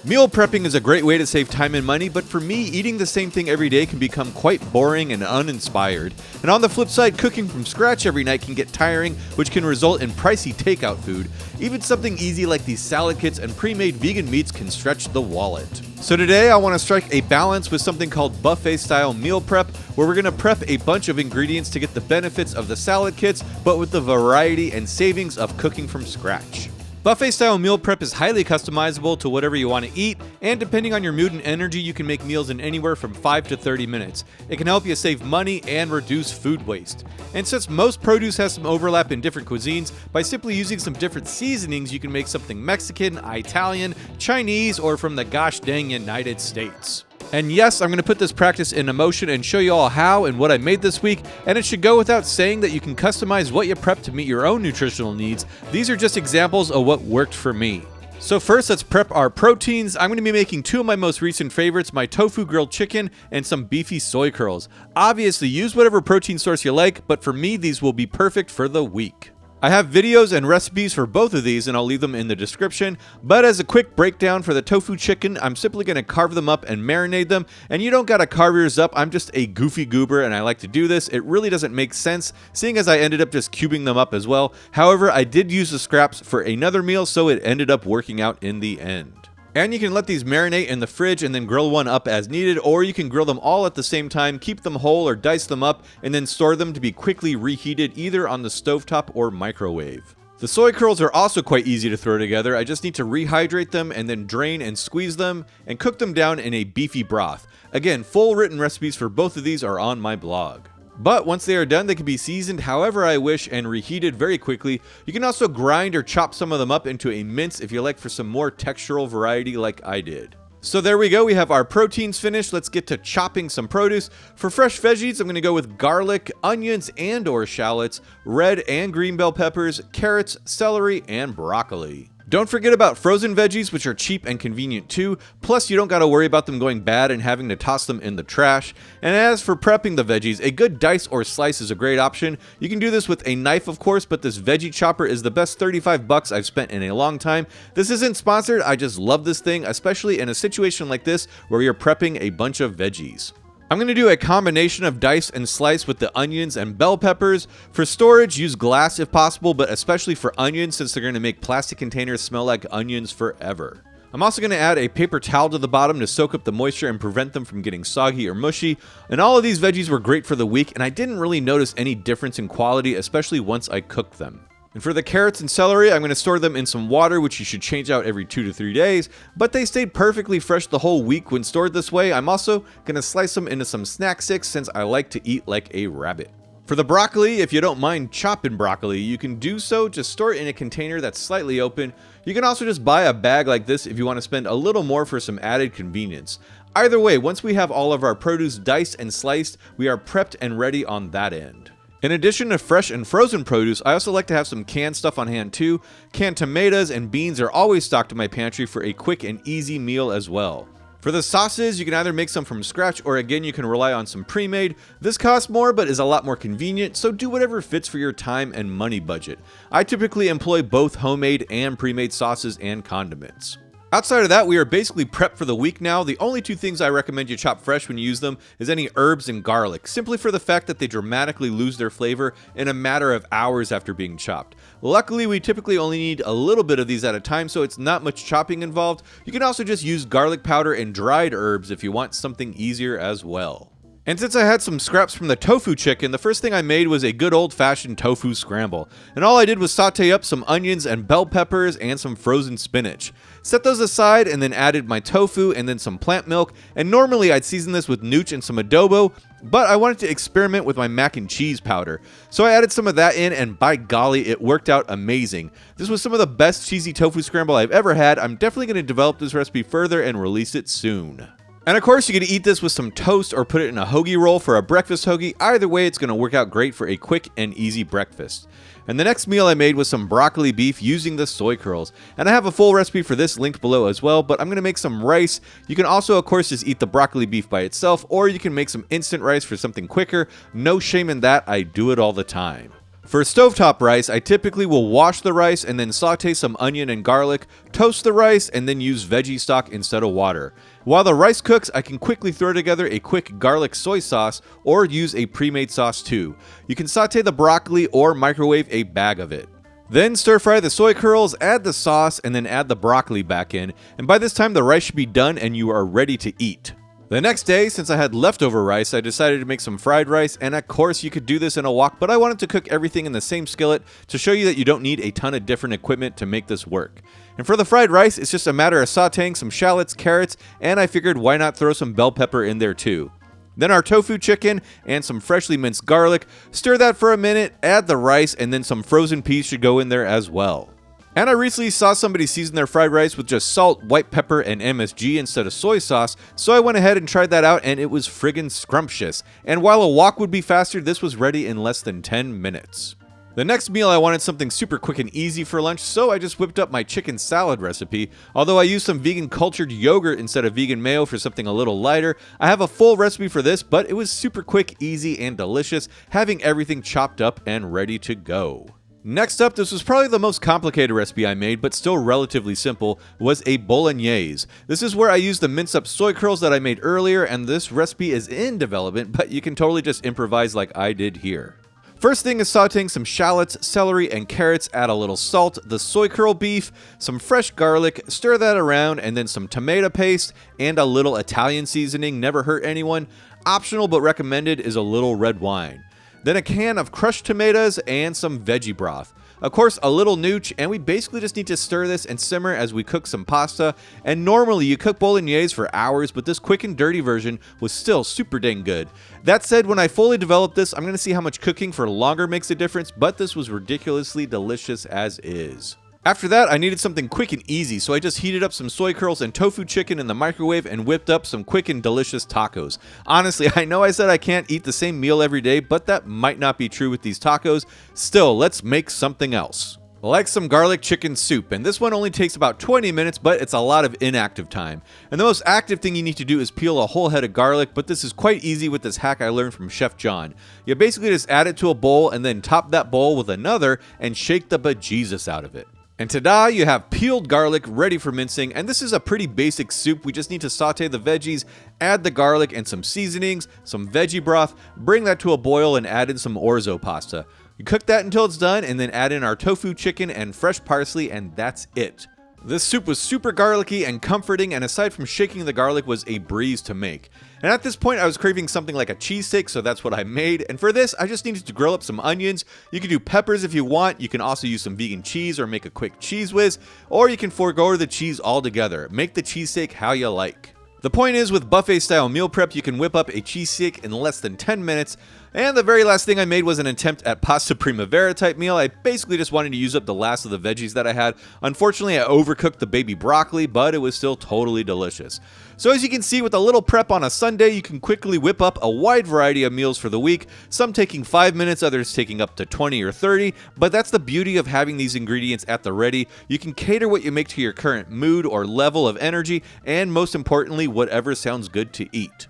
Meal prepping is a great way to save time and money, but for me, eating the same thing every day can become quite boring and uninspired. And on the flip side, cooking from scratch every night can get tiring, which can result in pricey takeout food. Even something easy like these salad kits and pre-made vegan meats can stretch the wallet. So today I want to strike a balance with something called buffet-style meal prep, where we're going to prep a bunch of ingredients to get the benefits of the salad kits, but with the variety and savings of cooking from scratch. Buffet-style meal prep is highly customizable to whatever you want to eat, and depending on your mood and energy, you can make meals in anywhere from 5 to 30 minutes. It can help you save money and reduce food waste. And since most produce has some overlap in different cuisines, by simply using some different seasonings, you can make something Mexican, Italian, Chinese, or from the gosh dang United States. And yes, I'm going to put this practice into motion and show you all how and what I made this week, and it should go without saying that you can customize what you prep to meet your own nutritional needs. These are just examples of what worked for me. So first, let's prep our proteins. I'm going to be making two of my most recent favorites, my tofu grilled chicken and some beefy soy curls. Obviously, use whatever protein source you like, but for me, these will be perfect for the week. I have videos and recipes for both of these and I'll leave them in the description, but as a quick breakdown for the tofu chicken, I'm simply going to carve them up and marinate them, and you don't gotta carve yours up. I'm just a goofy goober and I like to do this. It really doesn't make sense, seeing as I ended up just cubing them up as well. However, I did use the scraps for another meal, so it ended up working out in the end. And you can let these marinate in the fridge and then grill one up as needed, or you can grill them all at the same time, keep them whole or dice them up, and then store them to be quickly reheated either on the stovetop or microwave. The soy curls are also quite easy to throw together. I just need to rehydrate them and then drain and squeeze them and cook them down in a beefy broth. Again, full written recipes for both of these are on my blog. But once they are done, they can be seasoned however I wish and reheated very quickly. You can also grind or chop some of them up into a mince if you like, for some more textural variety like I did. So there we go, we have our proteins finished. Let's get to chopping some produce. For fresh veggies, I'm going to go with garlic, onions and or shallots, red and green bell peppers, carrots, celery, and broccoli. Don't forget about frozen veggies, which are cheap and convenient too, plus you don't gotta worry about them going bad and having to toss them in the trash. And as for prepping the veggies, a good dice or slice is a great option. You can do this with a knife of course, but this veggie chopper is the best 35 bucks I've spent in a long time. This isn't sponsored, I just love this thing, especially in a situation like this where you're prepping a bunch of veggies. I'm going to do a combination of dice and slice with the onions and bell peppers. For storage, use glass if possible, but especially for onions since they're going to make plastic containers smell like onions forever. I'm also going to add a paper towel to the bottom to soak up the moisture and prevent them from getting soggy or mushy. And all of these veggies were great for the week, and I didn't really notice any difference in quality, especially once I cooked them. And for the carrots and celery, I'm going to store them in some water, which you should change out every 2 to 3 days, but they stayed perfectly fresh the whole week when stored this way. I'm also going to slice them into some snack sticks since I like to eat like a rabbit. For the broccoli, if you don't mind chopping broccoli, you can do so, just store it in a container that's slightly open. You can also just buy a bag like this if you want to spend a little more for some added convenience. Either way, once we have all of our produce diced and sliced, we are prepped and ready on that end. In addition to fresh and frozen produce, I also like to have some canned stuff on hand too. Canned tomatoes and beans are always stocked in my pantry for a quick and easy meal as well. For the sauces, you can either make some from scratch or again you can rely on some pre-made. This costs more but is a lot more convenient, so do whatever fits for your time and money budget. I typically employ both homemade and pre-made sauces and condiments. Outside of that, we are basically prepped for the week now. The only two things I recommend you chop fresh when you use them is any herbs and garlic, simply for the fact that they dramatically lose their flavor in a matter of hours after being chopped. Luckily, we typically only need a little bit of these at a time, so it's not much chopping involved. You can also just use garlic powder and dried herbs if you want something easier as well. And since I had some scraps from the tofu chicken, the first thing I made was a good old-fashioned tofu scramble. And all I did was saute up some onions and bell peppers and some frozen spinach. Set those aside and then added my tofu and then some plant milk. And normally I'd season this with nooch and some adobo, but I wanted to experiment with my mac and cheese powder. So I added some of that in, and by golly, it worked out amazing. This was some of the best cheesy tofu scramble I've ever had. I'm definitely going to develop this recipe further and release it soon. And of course, you can eat this with some toast or put it in a hoagie roll for a breakfast hoagie. Either way, it's going to work out great for a quick and easy breakfast. And the next meal I made was some broccoli beef using the soy curls. And I have a full recipe for this linked below as well, but I'm going to make some rice. You can also, of course, just eat the broccoli beef by itself, or you can make some instant rice for something quicker. No shame in that, I do it all the time. For stovetop rice, I typically will wash the rice and then saute some onion and garlic, toast the rice, and then use veggie stock instead of water. While the rice cooks, I can quickly throw together a quick garlic soy sauce or use a pre-made sauce too. You can saute the broccoli or microwave a bag of it. Then stir fry the soy curls, add the sauce, and then add the broccoli back in, and by this time the rice should be done and you are ready to eat. The next day, since I had leftover rice, I decided to make some fried rice, and of course you could do this in a wok, but I wanted to cook everything in the same skillet to show you that you don't need a ton of different equipment to make this work. And for the fried rice, it's just a matter of sauteing some shallots, carrots, and I figured why not throw some bell pepper in there too. Then our tofu chicken and some freshly minced garlic, stir that for a minute, add the rice, and then some frozen peas should go in there as well. And I recently saw somebody season their fried rice with just salt, white pepper, and MSG instead of soy sauce, so I went ahead and tried that out and it was friggin' scrumptious. And while a wok would be faster, this was ready in less than 10 minutes. The next meal I wanted something super quick and easy for lunch, so I just whipped up my chicken salad recipe. Although I used some vegan cultured yogurt instead of vegan mayo for something a little lighter, I have a full recipe for this, but it was super quick, easy, and delicious, having everything chopped up and ready to go. Next up, this was probably the most complicated recipe I made, but still relatively simple, was a Bolognese. This is where I used the minced up soy curls that I made earlier, and this recipe is in development, but you can totally just improvise like I did here. First thing is sauteing some shallots, celery, and carrots, add a little salt, the soy curl beef, some fresh garlic, stir that around, and then some tomato paste, and a little Italian seasoning, never hurt anyone. Optional but recommended is a little red wine. Then a can of crushed tomatoes and some veggie broth. Of course, a little nooch, and we basically just need to stir this and simmer as we cook some pasta. And normally you cook bolognese for hours, but this quick and dirty version was still super dang good. That said, when I fully develop this, I'm going to see how much cooking for longer makes a difference, but this was ridiculously delicious as is. After that, I needed something quick and easy, so I just heated up some soy curls and tofu chicken in the microwave and whipped up some quick and delicious tacos. Honestly, I know I said I can't eat the same meal every day, but that might not be true with these tacos. Still, let's make something else. Like some garlic chicken soup, and this one only takes about 20 minutes, but it's a lot of inactive time. And the most active thing you need to do is peel a whole head of garlic, but this is quite easy with this hack I learned from Chef John. You basically just add it to a bowl and then top that bowl with another and shake the bejesus out of it. And ta-da, you have peeled garlic ready for mincing, and this is a pretty basic soup. We just need to saute the veggies, add the garlic and some seasonings, some veggie broth, bring that to a boil and add in some orzo pasta. You cook that until it's done and then add in our tofu chicken and fresh parsley, and that's it. This soup was super garlicky and comforting, and aside from shaking the garlic, was a breeze to make. And at this point I was craving something like a cheesesteak, so that's what I made. And for this, I just needed to grill up some onions. You can do peppers if you want. You can also use some vegan cheese or make a quick cheese whiz, or you can forego the cheese altogether. Make the cheesesteak how you like. The point is, with buffet style meal prep, you can whip up a cheesesteak in less than 10 minutes. And the very last thing I made was an attempt at pasta Primavera type meal. I basically just wanted to use up the last of the veggies that I had. Unfortunately, I overcooked the baby broccoli, but it was still totally delicious. So as you can see, with a little prep on a Sunday, you can quickly whip up a wide variety of meals for the week, some taking 5 minutes, others taking up to 20 or 30, but that's the beauty of having these ingredients at the ready. You can cater what you make to your current mood or level of energy, and most importantly, whatever sounds good to eat.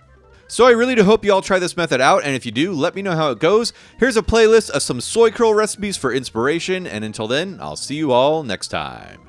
So I really do hope you all try this method out, and if you do, let me know how it goes. Here's a playlist of some soy curl recipes for inspiration, and until then, I'll see you all next time.